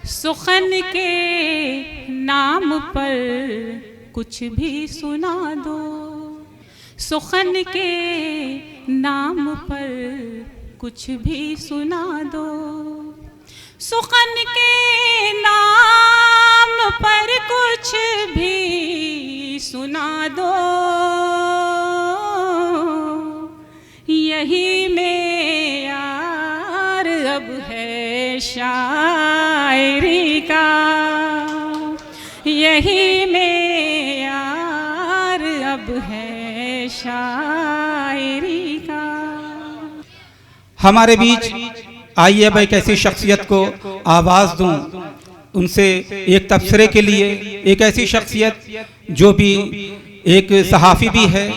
सुखन के नाम पर कुछ भी सुना दो, सुखन के नाम पर कुछ भी सुना दो, सुखन के नाम पर कुछ भी सुना दो, यही मेयार अब है शायरी का, यही मेयार अब है शायरी का। हमारे बीच आइए अब एक ऐसी शख्सियत को आवाज़ दूं, उनसे एक तबसरे के लिए, एक ऐसी शख्सियत जो भी एक सहाफ़ी भी है,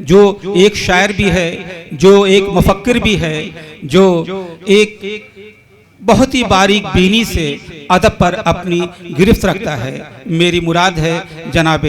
जो एक शायर भी है, जो एक मुफक्किर भी है, जो एक बहुत ही बारीक बीनी से अदब पर अपनी गिरफ्त रखता है। मेरी मुराद है जनाब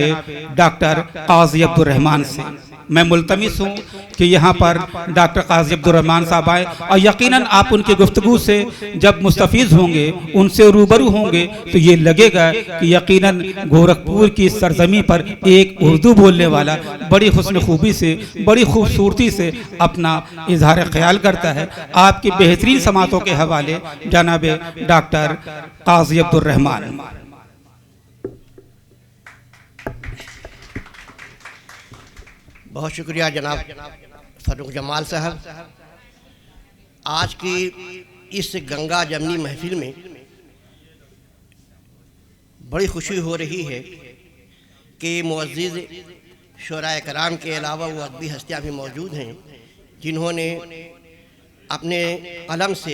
डॉक्टर काजी अब्दुर्रहमान से। मैं मुल्तमिस हूँ कि यहाँ पर डॉक्टर काजी अब्दुर्रहमान साहब आए और यकीनन आप उनकी गुफ्तगू से जब मुस्तफ़ीज़ होंगे, उनसे रूबरू होंगे तो ये लगेगा कि यकीनन गोरखपुर की सरजमी पर एक उर्दू बोलने वाला बड़ी हुस्न खूबी से, बड़ी खूबसूरती से अपना इजहार ख्याल करता है। आपकी बेहतरीन समातों के हवाले जनाब डॉक्टर काजी अब्दुर्रहमान। बहुत शुक्रिया जनाब फ़ारूक जमाल साहब। आज की इस गंगा जमनी महफिल में बड़ी खुशी हो रही है कि मुअज़्ज़िज़ शुराए कराम के अलावा वो अदबी हस्तियाँ भी मौजूद हैं जिन्होंने अपने कलम से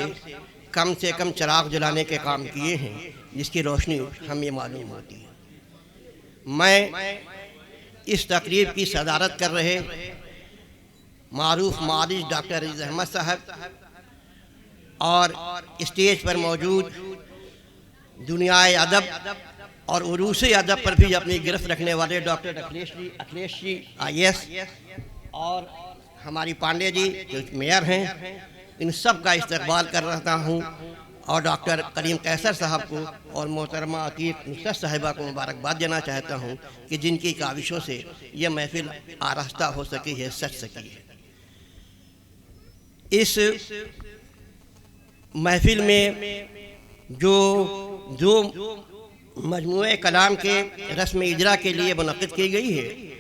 कम चिराग जलाने के काम किए हैं, जिसकी रोशनी हमें मालूम होती है। मैं इस तकरीब की सदारत कर रहे मारूफ मारिज डॉक्टर अजीज़ अहमद साहब और स्टेज पर मौजूद दुनियाए अदब और उरूस अदब पर भी अपनी गिरफ्त रखने वाले डॉक्टर अखिलेश जी IAS और हमारी पांडे जी जो मेयर हैं, इन सब का इस्तकबाल कर रहा हूँ और डॉक्टर करीम कैसर साहब को और मोहतरमा अतीक नुसरत साहिबा को मुबारकबाद देना चाहता हूँ कि जिनकी काविशों से यह महफिल आरास्ता हो सकी है, सच सकी है। इस महफिल में जो मजमूए कलाम के रस्म इजरा के लिए मुनक़िद की गई है,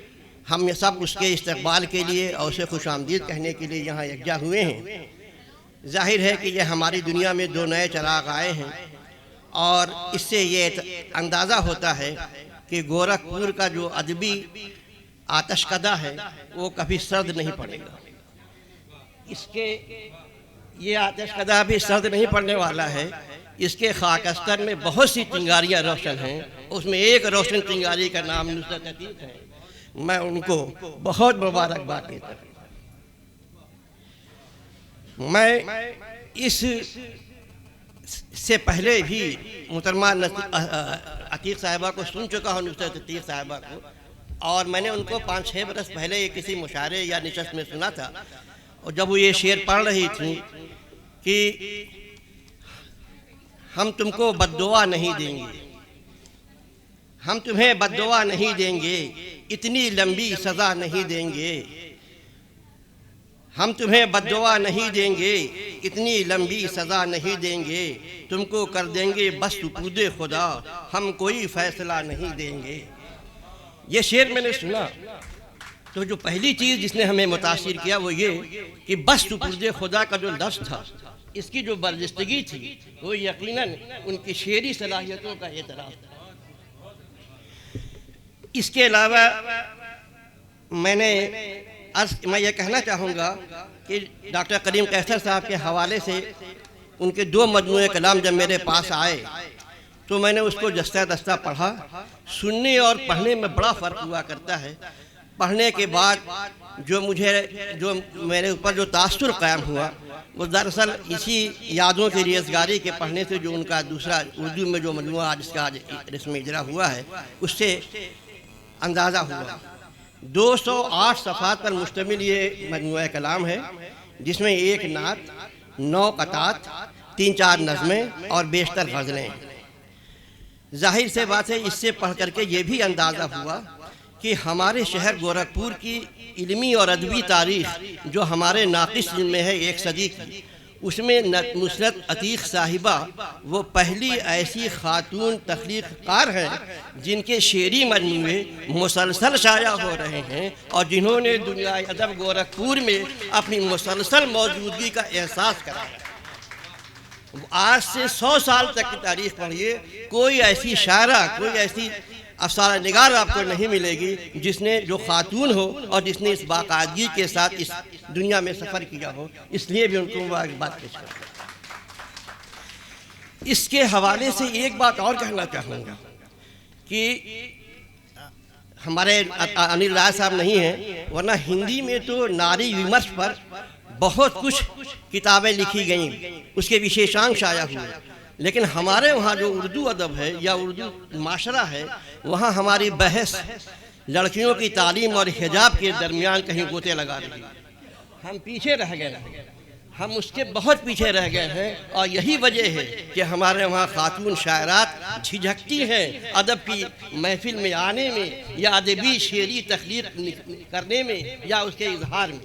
हम ये सब उसके इस्तकबाल के लिए और उसे खुशामदीद कहने के लिए यहाँ यकजा हुए हैं। जाहिर है कि यह हमारी दुनिया में दो नए चिराग आए हैं और इससे ये अंदाज़ा होता है कि गोरखपुर का जो अदबी आतशकदा है वो कभी सर्द नहीं पड़ेगा। इसके ये आतशकदा भी सर्द नहीं पड़ने वाला है। इसके खाकस्तर में बहुत सी चिंगारियाँ रोशन हैं, उसमें एक रोशन चिंगारी का नाम नुसरत अतीक है। मैं उनको बहुत मुबारकबाद देता हूँ। मैं इस से पहले भी मोहतरमा अतीक साहिबा को सुन चुका हूँ, नुसरत अतीक साहिबा को, और मैंने उनको 5-6 बरस पहले ये किसी मुशायरे या निशस्त में सुना था। और जब वो ये शेर पढ़ रही थी कि हम तुमको बद्दुआ नहीं देंगे, हम तुम्हें बद्दुआ नहीं देंगे, इतनी लंबी सज़ा नहीं देंगे, हम तुम्हें बद्दुआ नहीं देंगे, इतनी लंबी सज़ा नहीं देंगे, तुमको कर देंगे बस सुपुर्दे खुदा, हम कोई फ़ैसला नहीं देंगे। ये शेर मैंने सुना तो जो पहली चीज़ जिसने हमें मुतासिर किया वो ये कि बस सुपुर्दे खुदा का जो लफ्ज़ था, इसकी जो बर्जिस्तगी थी वो यकीनन उनकी शेरी सलाहियतों का एतराफ़ था। इसके अलावा मैं ये कहना चाहूँगा कि डॉक्टर करीम कैसर साहब के हवाले से उनके 2 मजमूए कलाम जब मेरे पास आए तो मैंने उसको दस्ता दस्ता पढ़ा। सुनने और पढ़ने में बड़ा फ़र्क हुआ करता है। पढ़ने के बाद जो मेरे ऊपर जो तासुर कायम हुआ वो दरअसल इसी यादों की रेज़गारी के पढ़ने से जो उनका दूसरा उर्दू में जो मजमूआ आज इसका आज रस्म इजरा हुआ है उससे अंदाज़ा हुआ। 208 सफ़ात पर मुश्तमिल ये मजमूआ कलाम है, जिसमें 1 नात, 9 क़तात, 3-4 नज़में और बेशतर गज़लें। जाहिर से बात है, इससे पढ़ करके ये भी अंदाज़ा हुआ कि हमारे शहर गोरखपुर की इल्मी और अदबी तारीख़ जो हमारे नाक़िस में है 1 सदी की, उसमें नुसरत अतीक साहिबा वो पहली ऐसी खातून तख्लीक़कार हैं जिनके शेरी मजमूए मुसलसल शाया हो रहे हैं और जिन्होंने दुनिया अदब गोरखपुर में अपनी मुसलसल मौजूदगी का एहसास कराया। आज से 100 साल तक की तारीख पढ़िए, कोई ऐसी शायरा, कोई ऐसी अफसाना निगार आपको नहीं मिलेगी जिसने, जो खातून हो और जिसने इस बाकायदगी के साथ इस दुनिया में सफ़र किया हो। इसलिए भी उनको वो एक बात पेश करता। इसके हवाले से एक बात और कहना चाहूँगा कि हमारे अनिल राय साहब नहीं हैं, वरना हिंदी में तो नारी विमर्श पर बहुत कुछ किताबें लिखी गईं, उसके विशेषांक शाया हुए, लेकिन हमारे वहाँ जो उर्दू अदब है या उर्दू माशरा है, वहाँ हमारी बहस लड़कियों की तालीम और हिजाब के दरमियान कहीं गोते लगा रही है। हम पीछे रह गए हैं, हम उसके बहुत पीछे रह गए हैं और यही वजह है कि हमारे वहाँ खातून शायरात झिझकती हैं अदब की महफिल में आने में या अदबी शेरी तख्लीक करने में या उसके इजहार में।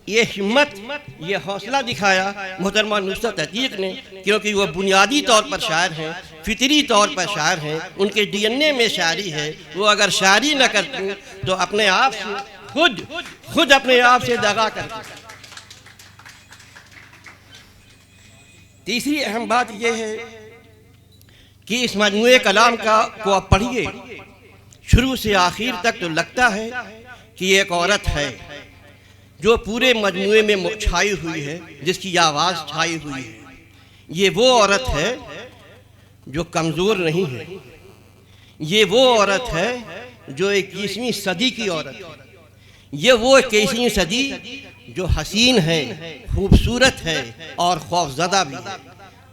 ये हिम्मत, ये हौसला दिखाया मोहतरमा नुसरत अतीक ने, क्योंकि वो बुनियादी तौर पर शायर हैं, फितरी तौर पर शायर हैं, उनके डीएनए में शायरी है। वो अगर शायरी न करती तो अपने आप से खुद अपने आप से दगा करती। तीसरी अहम बात यह है कि इस मजमूए कलाम को आप पढ़िए, शुरू से आखिर तक तो लगता है कि एक औरत है जो पूरे मजमूए में छाई हुई है, जिसकी आवाज़ छाई हुई है। ये वो औरत है जो कमज़ोर नहीं है, ये वो औरत है जो 21वीं सदी की औरत है, ये वो 21वीं सदी जो हसीन है, खूबसूरत है और खौफज़दा भी है,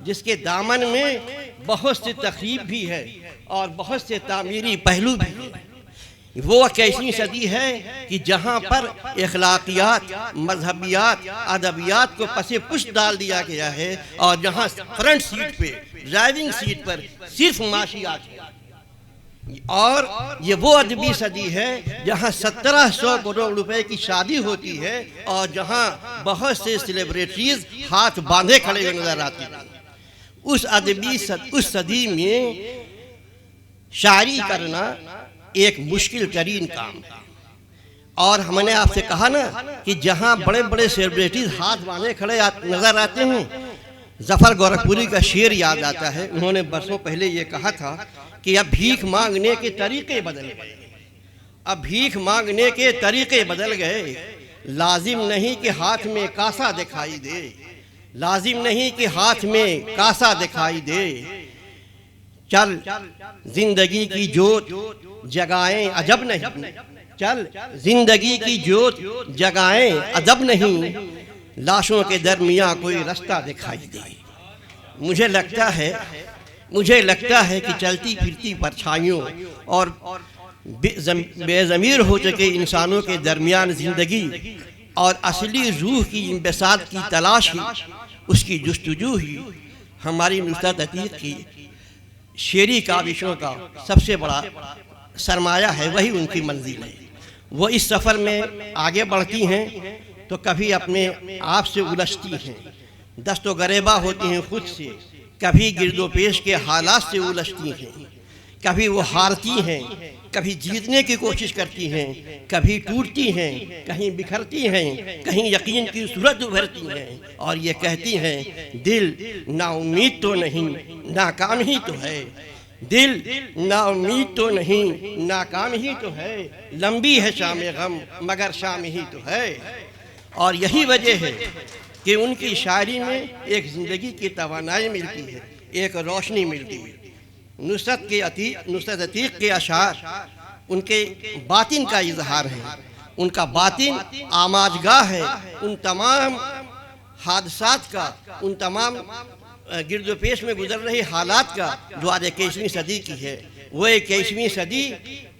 जिसके दामन में बहुत से तखरीब भी है और बहुत से तामीरी पहलू भी है। वो 21वीं सदी है कि जहाँ पर अखलाकियात, मजहबियात, अदबियात को पसे पुष्ट डाल दिया गया है और जहाँ फ्रंट सीट पे, ड्राइविंग सीट पर सिर्फ माशियात है। और ये वो अदबी सदी है जहाँ 1700 करोड़ रुपए की शादी होती है और जहाँ बहुत से सेलिब्रिटीज हाथ बांधे खड़े हुए नजर आते हैं। उस सदी में शायरी करना एक मुश्किल तरीन काम है। और हमने आपसे कहा ना कि जहाँ बड़े बड़े सेलिब्रिटीज हाथ बांधे खड़े नजर आते हैं, जफर गोरखपुरी का शेर याद आता है। उन्होंने बरसों पहले ये कहा था कि अब भीख मांगने के तरीके बदल गए, अब भीख मांगने के तरीके बदल गए। लाजिम नहीं कि हाथ में कासा दिखाई दे, लाजिम नहीं कि हाथ में कासा दिखाई दे। चल जिंदगी की जोत जगाएं अजब नहीं, चल जिंदगी की जोत जगाएं अदब नहीं, लाशों के दरमियां कोई रास्ता दिखाई दे। मुझे लगता है कि चलती फिरती परछाइयों और बेज़मीर हो चुके इंसानों के दरमियान जिंदगी और असली रूह की इंबसात की तलाश ही, उसकी जुस्तजू ही हमारी नुसरत अतीक की शेरी काविशों का सबसे बड़ा सरमाया है, वही उनकी मंजिल है। वो इस सफ़र में आगे बढ़ती हैं तो कभी अपने आप से उलझती हैं, दस्तो गरेबा होती हैं खुद से, कभी गिरदोपेश के हालात से उलझती हैं, कभी वो हारती हैं, कभी जीतने की कोशिश करती हैं, कभी टूटती हैं, कहीं बिखरती हैं, कहीं यकीन की सूरत उभरती हैं और ये कहती हैं दिल नाउम्मीद तो नहीं नाकाम ही तो है, दिल नाउम्मीद तो नहीं नाकाम ही तो है, लंबी है शाम गम मगर शाम ही तो है। और यही वजह है कि उनकी शायरी में एक ज़िंदगी की तवानाई मिलती है, एक रोशनी मिलती है। नुसरत अतीक के अशार उनके बातिन का इजहार है, उनका बातिन आमाजगाह है उन तमाम हादसात का, उन तमाम गिरदोपेश में गुजर रही हालात का जो आज 21वीं सदी की है। वो 21वीं सदी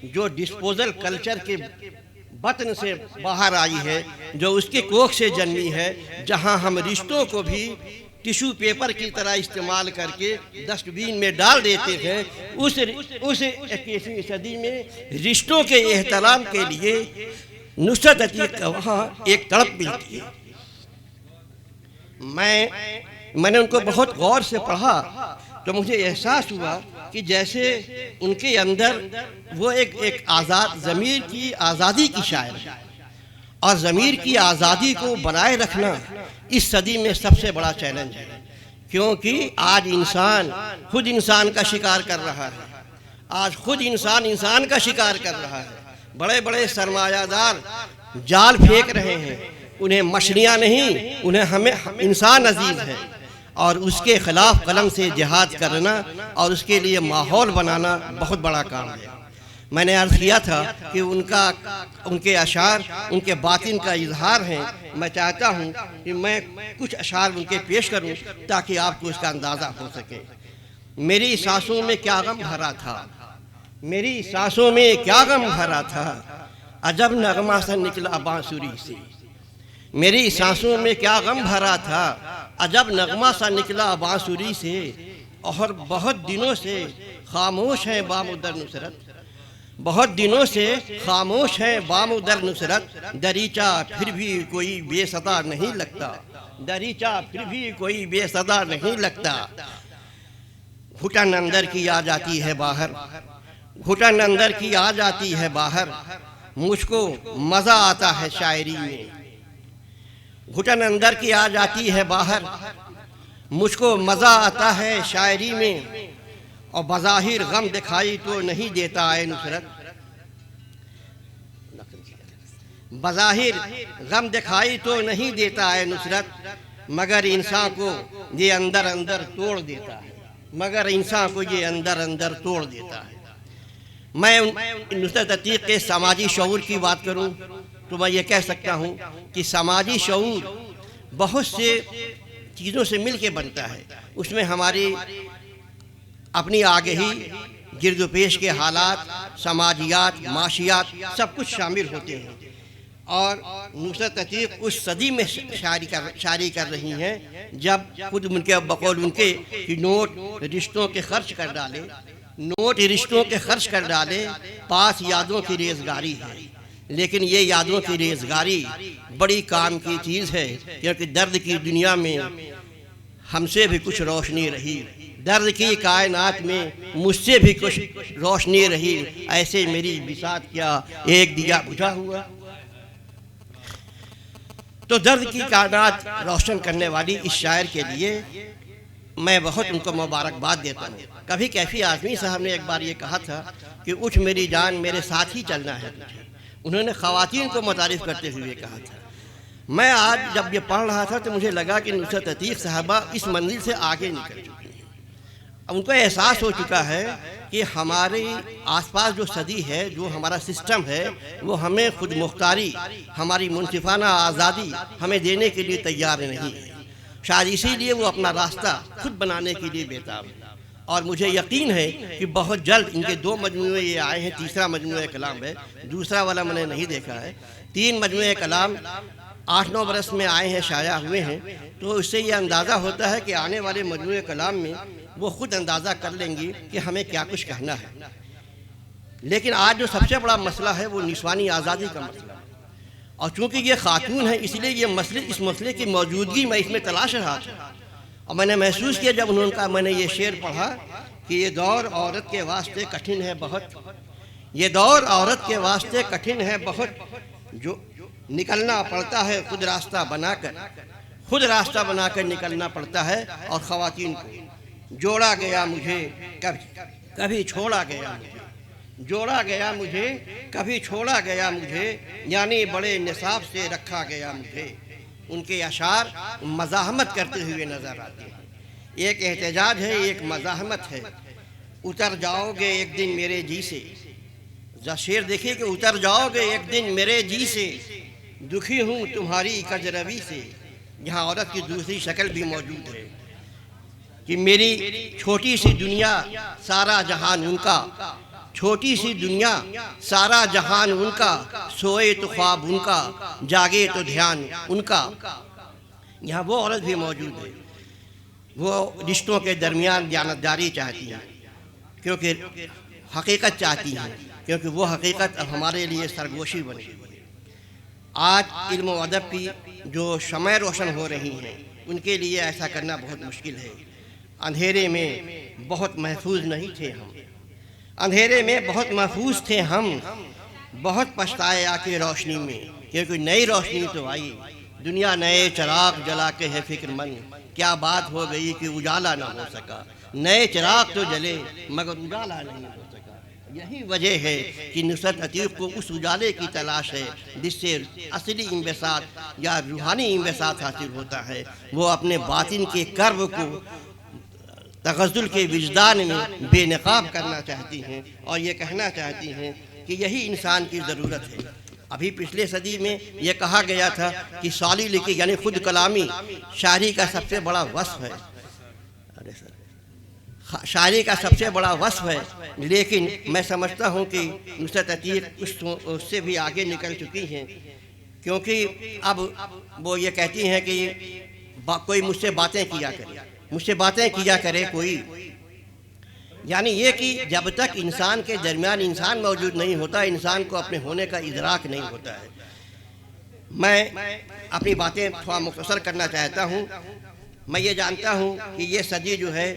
जो डिस्पोजल कल्चर के बतन से बाहर आई है, जो उसके कोख से जन्मी है, जहां हम रिश्तों को भी टिश्यू पेपर की तरह इस्तेमाल करके डस्टबिन में डाल देते हैं, उस 21वीं सदी में रिश्तों के एहतराम के लिए नुसरत अतीक का वहाँ एक तड़प मिलती है। मैंने उनको बहुत गौर से पढ़ा तो मुझे एहसास हुआ कि जैसे उनके अंदर वो एक आज़ाद ज़मीर की आज़ादी की शायर है, और ज़मीर की आज़ादी को बनाए रखना इस सदी में सबसे बड़ा चैलेंज है, क्योंकि आज इंसान खुद इंसान का शिकार कर रहा है। आज खुद इंसान का शिकार कर रहा है। बड़े बड़े सरमायादार जाल फेंक रहे हैं, उन्हें मछलियाँ नहीं, उन्हें हमें इंसान अजीज़ है, और उसके ख़िलाफ़ कलम से जिहाद करना और उसके लिए माहौल बनाना बहुत बड़ा काम है। मैंने अर्ज़ किया था कि उनके अशार उनके बातिन का इजहार है। मैं चाहता हूँ कि मैं कुछ अशार उनके पेश करूँ ताकि आपको इसका अंदाज़ा हो सके। मेरी सांसों में क्या गम भरा था, मेरी सांसों में क्या गम भरा था, अजब नगमा सा निकला बांसुरी से। मेरी सांसों में क्या गम भरा था, अजब नगमा सा निकला बांसुरी से। और बहुत दिनों से खामोश है बामुदर नुसरत, बहुत दिनों से खामोश है बामुदर नुसरत। दरीचा फिर भी कोई बेसदा नहीं लगता, दरीचा फिर भी कोई बेसदा नहीं लगता। घुटन अंदर की आ जाती है बाहर, घुटन अंदर की आ जाती है बाहर। मुझको मज़ा आता है शायरी में, घुटन अंदर की आ जाती है बाहर। मुझको मज़ा आता है शायरी में, और बज़ाहिर गम दिखाई तो नहीं देता है नुसरत। बज़ाहिर गम दिखाई तो नहीं देता है नुसरत, मगर इंसान को ये अंदर अंदर तोड़ देता है, मगर इंसान को ये अंदर अंदर तोड़ देता है। मैं नुसरत अतीक के समाजी शऊर की बात करूं तो मैं ये कह सकता हूं कि समाजी शऊर बहुत से चीज़ों से मिल के बनता है। उसमें हमारी अपनी आगही, गिरदोपेश के हालात, समाजियात, माशियात सब कुछ शामिल होते हैं। और नुसरत अतीक उस सदी में शायरी कर रही हैं जब खुद उनके बकौल उनके कि नोट रिश्तों के खर्च कर डाले, नोट रिश्तों के खर्च कर डाले, पास यादों की रेजगारी है। लेकिन ये यादों की रेजगारी बड़ी काम की चीज़ है, क्योंकि दर्द की दुनिया में हमसे भी कुछ रोशनी रही, दर्द की कायनात में मुझसे भी कुछ रोशनी रही। ऐसे मेरी बिसात क्या एक दिया बुझा हुआ। तो दर्द की कायनात रोशन करने वाली इस शायर के लिए मैं बहुत उनको मुबारकबाद देता हूँ। कभी कैफी आज़मी साहब ने एक बार ये कहा था कि उठ मेरी जान मेरे साथ ही चलना है तुझे। उन्होंने ख़वातीन को मुतारिफ़ करते हुए कहा था। मैं आज जब ये पढ़ रहा था तो मुझे लगा कि नुसरत अतीक साहबा इस मंजिल से आगे निकल चुकी हैं। अब उनको एहसास हो चुका है कि हमारे आसपास जो सदी है, जो हमारा सिस्टम है, वो हमें खुद मुख्तारी, हमारी मुनसिफाना आज़ादी हमें देने के लिए तैयार नहीं है। शायद इसीलिए वो अपना रास्ता खुद बनाने के लिए बेताब है। और मुझे यकीन है कि बहुत जल्द इनके 2 मजमूए ये आए हैं। तीसरा मजमूए कलाम है, दूसरा वाला मैंने नहीं देखा है। 3 मजमूए कलाम 8-9 बरस में आए हैं, शाया हुए हैं। तो इससे ये अंदाज़ा होता है कि आने वाले मजमूए कलाम में वो खुद अंदाज़ा कर लेंगी कि हमें क्या कुछ कहना है। लेकिन आज जो सबसे बड़ा मसला है वो निस्वानी आज़ादी का मसला है। और चूँकि ये खातून है इसलिए ये इस मसले की मौजूदगी मैं इसमें तलाश रहा था। और मैंने महसूस किया जब उन्होंने मैंने ये शेर पढ़ा कि ये दौर औरत के वास्ते कठिन है बहुत, ये दौर औरत के वास्ते कठिन है बहुत, जो निकलना पड़ता है खुद रास्ता बनाकर, खुद रास्ता बनाकर निकलना पड़ता है। और ख़वातीन को जोड़ा गया मुझे कभी छोड़ा गया मुझे, जोड़ा गया मुझे कभी छोड़ा गया मुझे, यानी बड़े निसाब से रखा गया मुझे। उनके अशार मज़ाहमत करते हुए नज़र आते हैं। एक एहतजाज है, एक मज़ाहमत है। उतर जाओगे एक दिन मेरे जी से, जा शेर देखिए कि उतर जाओगे एक दिन मेरे जी से, दुखी हूँ तुम्हारी कजरवी से। यहाँ औरत की दूसरी शक्ल भी मौजूद है कि मेरी छोटी सी दुनिया सारा जहान उनका, छोटी सी दुनिया सारा जहान उनका, सोए तो ख्वाब उनका, जागे तो ध्यान उनका। यहाँ वो औरत भी मौजूद है। वो रिश्तों के दरमियान जानतदारी चाहती हैं, क्योंकि हकीकत चाहती हैं, क्योंकि वो हकीकत अब हमारे लिए सरगोशी बनी हुई है। आज इल्म व अदब की जो शमएं रोशन हो रही हैं, उनके लिए ऐसा करना बहुत मुश्किल है। अंधेरे में बहुत महफूज नहीं थे हम, अंधेरे में बहुत महफूज थे हम, बहुत पछताए आके रोशनी में, क्योंकि नई रोशनी तो आई। दुनिया नए चिराग जला के है फिक्रमंद, क्या बात हो गई कि उजाला ना हो सका। नए चिराग तो जले मगर उजाला नहीं हो सका। यही वजह है कि नुसरत अतीक को उस उजाले की तलाश है जिससे असली इंबसात या रूहानी इंबसात हासिल होता है। वो अपने बातिन के कर्ब को तगज़्ज़ुल के विजदान में बेनकाब करना चाहती हैं और ये कहना चाहती हैं कि यही इंसान की ज़रूरत है। अभी पिछले सदी में ये कहा गया था कि साली लिखी यानी खुद कलामी शायरी का सबसे बड़ा वस्फ़ है। अरे सर, शायरी का सबसे बड़ा वस्फ़ है, लेकिन मैं समझता हूँ कि नुसरत अतीक उससे भी आगे निकल चुकी हैं, क्योंकि अब वो ये कहती हैं कि कोई मुझसे बातें किया करे, मुझसे बातें किया करे कोई, यानी ये कि जब तक इंसान के दरमियान इंसान मौजूद नहीं होता, इंसान को अपने होने का इदराक नहीं होता है। मैं अपनी बातें थोड़ा मुख्तसर करना चाहता हूँ। मैं ये जानता हूँ कि ये सदी जो है,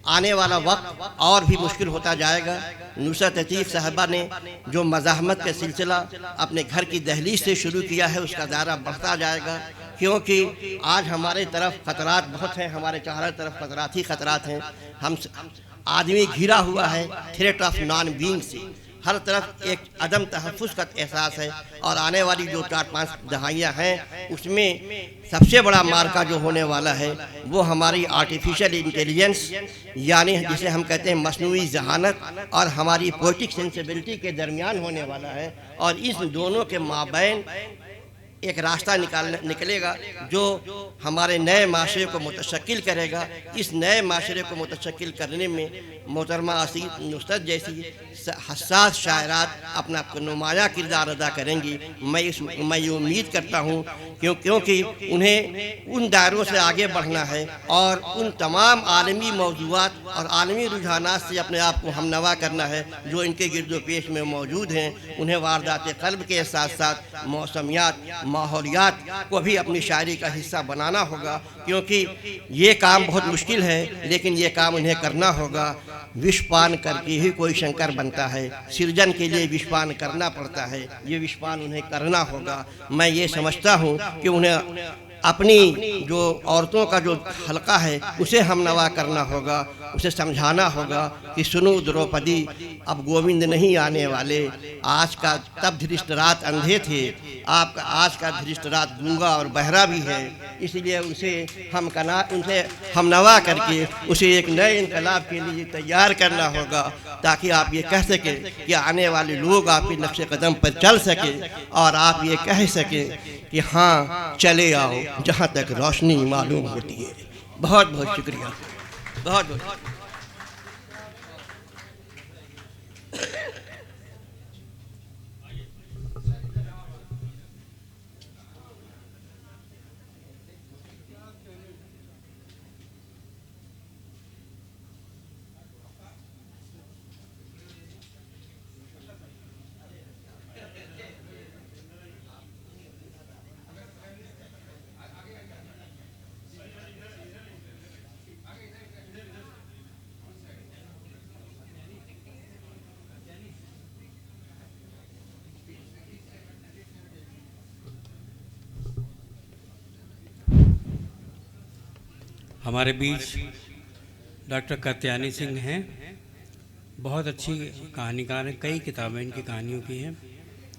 आने वाला वक्त और भी मुश्किल होता जाएगा। नुसरत अतीक साहबा ने जो मज़ाहमत का सिलसिला अपने घर की दहलीज से शुरू किया है, उसका दायरा बढ़ता जाएगा, क्योंकि आज हमारे तरफ ख़तरात बहुत हैं, हमारे चारों तरफ ख़तरात ही ख़तरात हैं। हम आदमी घिरा हुआ है थ्रेट ऑफ नॉन बीइंग से, हर तरफ एक अदम तहफ़्फ़ुज़ का एहसास है। और आने वाली जो 4-5 दहाइयाँ हैं, उसमें सबसे बड़ा मार्का जो होने वाला है वो हमारी आर्टिफिशियल इंटेलिजेंस, यानी जिसे हम कहते हैं मसनूई ज़हानत, और हमारी पोएटिक सेंसिबिलिटी के दरमियान होने वाला है। और इस दोनों के माबैन एक रास्ता निकलेगा जो हमारे नए माशरे को मुतशक्किल करेगा। इस नए माशरे को मुतशक्किल करने में मोहतरमा आसिफ नुसरत जैसी हसास शायरात अपना नुमाया किरदार अदा करेंगी। मैं ये उम्मीद करता हूँ क्योंकि उन्हें उन दायरों से आगे बढ़ना है और उन तमाम आलमी मौज़ूआत और आलमी रुझानात से अपने आप को हमनवा करना है जो इनके गिरदो पेश में मौजूद हैं। उन्हें वारदात क़ल्ब के साथ साथ मौसमियात, माहौलियात को भी अपनी शायरी का हिस्सा बनाना होगा, क्योंकि ये काम बहुत मुश्किल है, लेकिन ये काम उन्हें करना होगा। विषपान करके ही कोई शंकर बनता है, सृजन के लिए विषपान करना पड़ता है, ये विषपान उन्हें करना होगा। मैं ये समझता हूँ कि उन्हें अपनी जो औरतों का जो हलका है उसे हमनवा करना होगा, उसे समझाना होगा कि सुनो द्रौपदी, अब गोविंद नहीं आने वाले। आज का तब धृतराष्ट्र अंधे थे, आपका आज का धृतराष्ट्र गूंगा और बहरा भी है, इसलिए उनसे हमनवा करके उसे एक नए इनकलाब के लिए तैयार करना होगा, ताकि आप ये कह सकें कि आने वाले लोग आपके नक्शे कदम पर चल सकें और आप ये कह सकें कि हाँ चले आओ जहाँ तक रोशनी मालूम होती है। बहुत बहुत शुक्रिया, बहुत बहुत। हमारे बीच डॉक्टर कात्यायनी सिंह हैं, बहुत अच्छी कहानीकार हैं, कई किताबें इनकी कहानियों की हैं।